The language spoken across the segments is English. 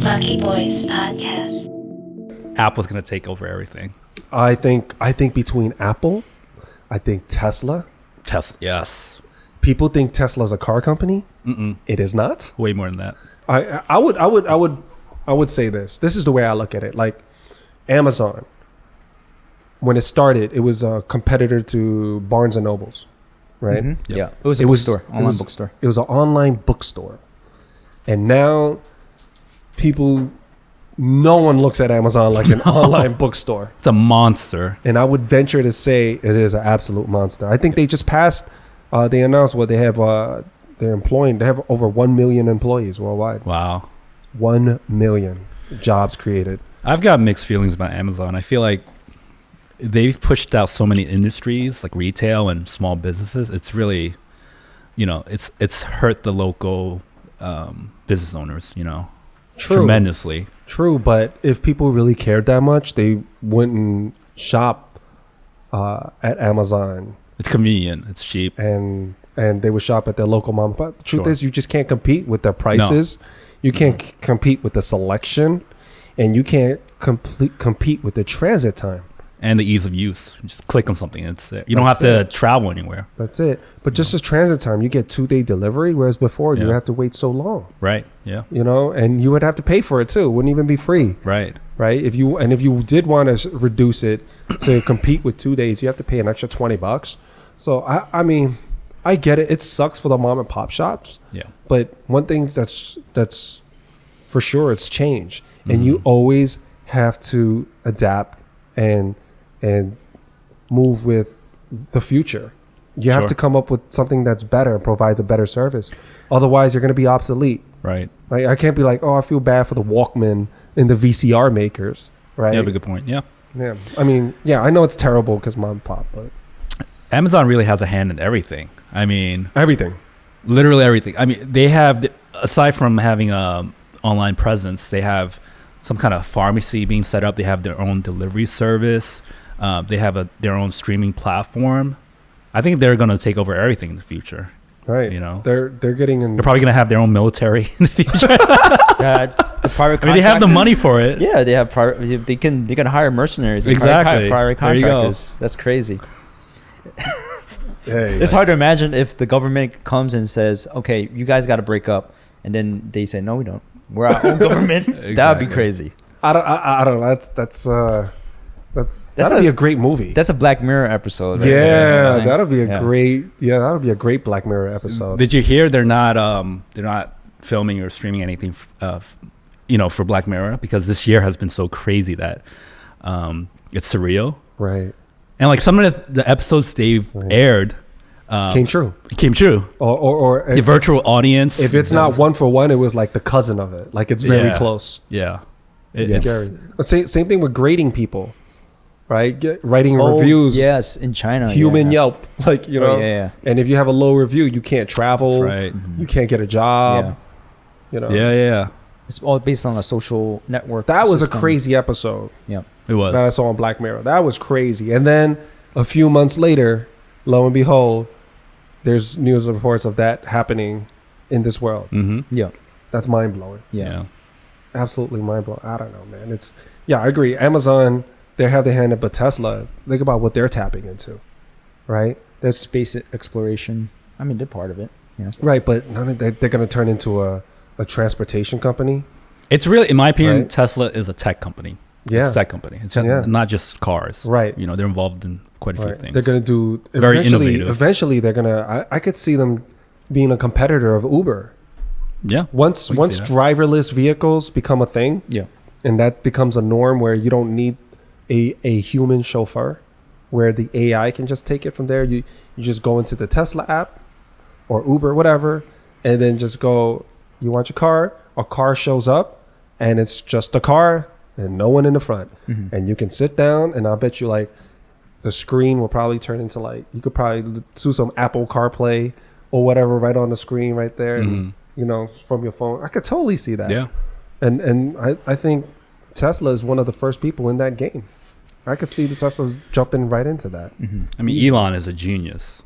Lucky Boys Podcast. Apple's gonna take over everything. I think between Apple, I think Tesla. Tesla, yes. People think Tesla's a car company. It is not. Way more than that. I would say this. This is the way I look at it. Like Amazon, when it started, it was a competitor to Barnes and Nobles, right? Mm-hmm. Yep. Yeah, it was a bookstore, online bookstore. It was an online bookstore, and now no one looks at Amazon like an online bookstore. It's a monster. And I would venture to say it is an absolute monster. I think they just passed. They announced what they have. They're employing. They have over 1 million employees worldwide. Wow. 1 million jobs created. I've got mixed feelings about Amazon. I feel like they've pushed out so many industries like retail and small businesses. It's really, it's hurt the local business owners, tremendously. True, but if people really cared that much, they wouldn't shop at Amazon. It's convenient. It's cheap. And they would shop at their local mom and pop. The truth Sure. is, you just can't compete with their prices. No. You can't compete with the selection, and you can't compete with the transit time. And the ease of use. Just click on something and it's there. You don't have to travel anywhere. That's it. But just as transit time, you get 2-day delivery, whereas before you have to wait so long. Right. Yeah. And you would have to pay for it too. It wouldn't even be free. Right. If you did want to reduce it to compete with 2 days, you have to pay an extra $20. So I mean, I get it. It sucks for the mom and pop shops. Yeah. But one thing that's for sure, it's change, and you always have to adapt and move with the future. You have to come up with something that's better and provides a better service. Otherwise, you're going to be obsolete. Right. Like, I can't be like, oh, I feel bad for the Walkman and the VCR makers. Right. Yeah, good point. Yeah. Yeah. I mean, yeah, I know it's terrible because mom and pop, but Amazon really has a hand in everything. I mean, everything. Literally everything. I mean, they have, aside from having a online presence, they have some kind of pharmacy being set up. They have their own delivery service. They have their own streaming platform. I think they're going to take over everything in the future. Right. They're getting in. They're probably going to have their own military in the future. The private they have the money for it. Yeah, they have private. They can hire mercenaries. Exactly. Private contractors. That's crazy. It's hard to imagine if the government comes and says, "Okay, you guys got to break up," and then they say, "No, we don't. We're our own government." Exactly. That would be crazy. I don't know. That'd be a great movie. That's a Black Mirror episode. Right? Yeah, that'll be a great. Yeah, that'll be a great Black Mirror episode. Did you hear they're not filming or streaming anything, for Black Mirror because this year has been so crazy that it's surreal. Right. And like some of the episodes they've aired came true. Or the virtual audience. If it's not one for one, it was like the cousin of it. Like it's very close. Yeah. It's scary. Same thing with grading people, right? Writing reviews. Yes, in China. Human Yelp. Like, And if you have a low review, you can't travel. That's right. You can't get a job. Yeah. Yeah. It's all based on a social network. That was a crazy episode. Yeah. It was. That I saw on Black Mirror. That was crazy. And then a few months later, lo and behold, there's news reports of that happening in this world. Mm-hmm. Yeah. That's mind blowing. Yeah. Absolutely mind blowing. I don't know, man. I agree. Amazon, they have their hand in, but Tesla, think about what they're tapping into, right? There's space exploration. I mean, they're part of it. Yeah. Right, but they're going to turn into a transportation company. It's really, in my opinion, right? Tesla is a tech company. Yeah. It's a tech company. It's not just cars. Right. They're involved in quite a few things. They're going to do very innovative. Eventually, they're going to. I could see them being a competitor of Uber. Yeah. Once driverless vehicles become a thing, and that becomes a norm where you don't need a human chauffeur, where the AI can just take it from there. You just go into the Tesla app or Uber, whatever, and then just go. You want your car? A car shows up, and it's just a car and no one in the front, and you can sit down, and I'll bet you like the screen will probably turn into like you could probably do some Apple CarPlay or whatever right on the screen right there. And, from your phone. I could totally see that. Yeah. And I think Tesla is one of the first people in that game. I could see the Teslas jumping right into that. I mean, Elon is a genius.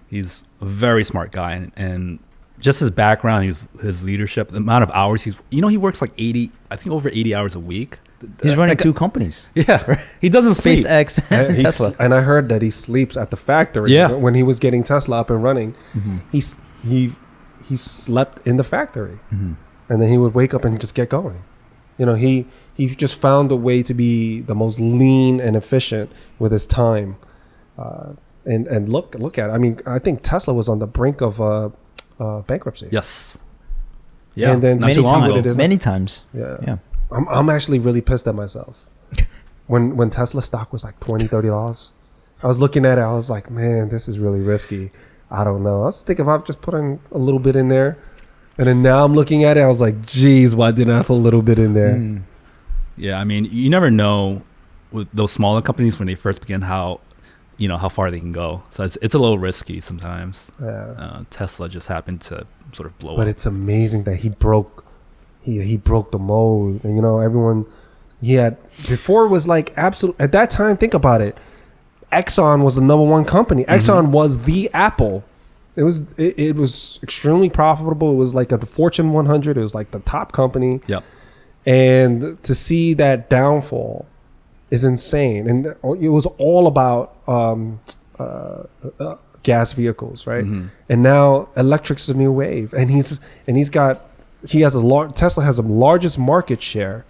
He's a very smart guy. And just his background, his leadership, the amount of hours he works like 80, I think over 80 hours a week. He's running two companies. Yeah, he doesn't sleep. SpaceX and Tesla. And I heard that he sleeps at the factory. Yeah. When he was getting Tesla up and running, Mm-hmm. he slept in the factory, Mm-hmm. and then he would wake up and just get going. You know, he just found a way to be the most lean and efficient with his time. And look at it. I mean, I think Tesla was on the brink of bankruptcy. Yes. Yeah. And then not too long ago. Many times. Yeah. Yeah. I'm actually really pissed at myself. When Tesla stock was like $20-$30, I was looking at it. I was like, man, this is really risky. I don't know. I was thinking if I've just put in a little bit in there, and then now I'm looking at it. I was like, geez, why didn't I put a little bit in there? Yeah, I mean, you never know with those smaller companies when they first begin how far they can go. So it's a little risky sometimes. Tesla just happened to sort of blow But up. it's amazing that he broke the mold. And everyone he had before was like absolute. At that time, think about it. Exxon was the number one company. Exxon was the Apple. It was extremely profitable. It was like a Fortune 100. It was like the top company. Yep. And to see that downfall is insane. And it was all about gas vehicles, right? And now electric's the new wave. And Tesla has the largest market share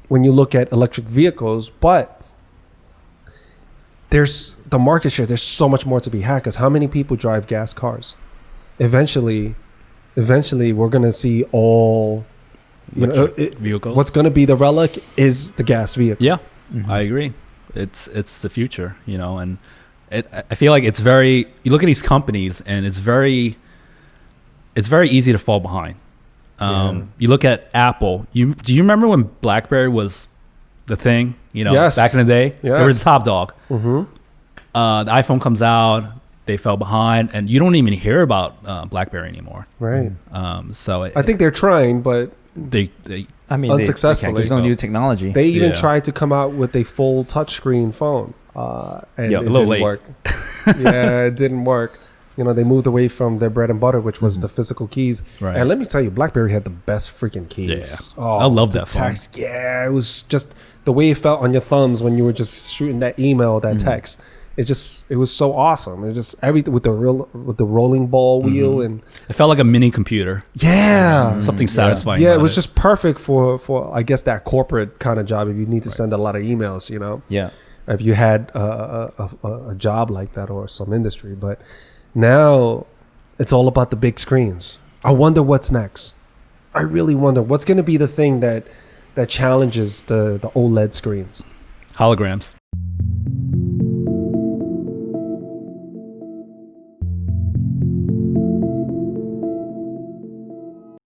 when you look at electric vehicles, but there's the market share. There's so much more to be had because how many people drive gas cars? Eventually, we're gonna see all. Vehicles. What's gonna be the relic is the gas vehicle. Yeah, I agree. It's the future, and I feel like it's very. You look at these companies, and it's very easy to fall behind. You look at Apple. Do you remember when BlackBerry was the thing? Yes. Back in the day, they were the top dog. Mm-hmm. The iPhone comes out, they fell behind, and you don't even hear about BlackBerry anymore. Right. So I think they're trying, but they unsuccessfully. There's no new technology. They even tried to come out with a full touchscreen phone, and a it little didn't late. work. Yeah, it didn't work. They moved away from their bread and butter, which was the physical keys. Right. And let me tell you, BlackBerry had the best freaking keys. Yeah. I love that phone. Text. Yeah, it was just the way it felt on your thumbs when you were just shooting that email, that text. It was so awesome. It just everything with the rolling ball wheel, and it felt like a mini computer. Yeah, something satisfying. Yeah, about it was just perfect for I guess that corporate kind of job if you need to send a lot of emails. Yeah, if you had a job like that or some industry, but now it's all about the big screens. I wonder what's next. I really wonder what's going to be the thing that challenges the OLED screens. Holograms.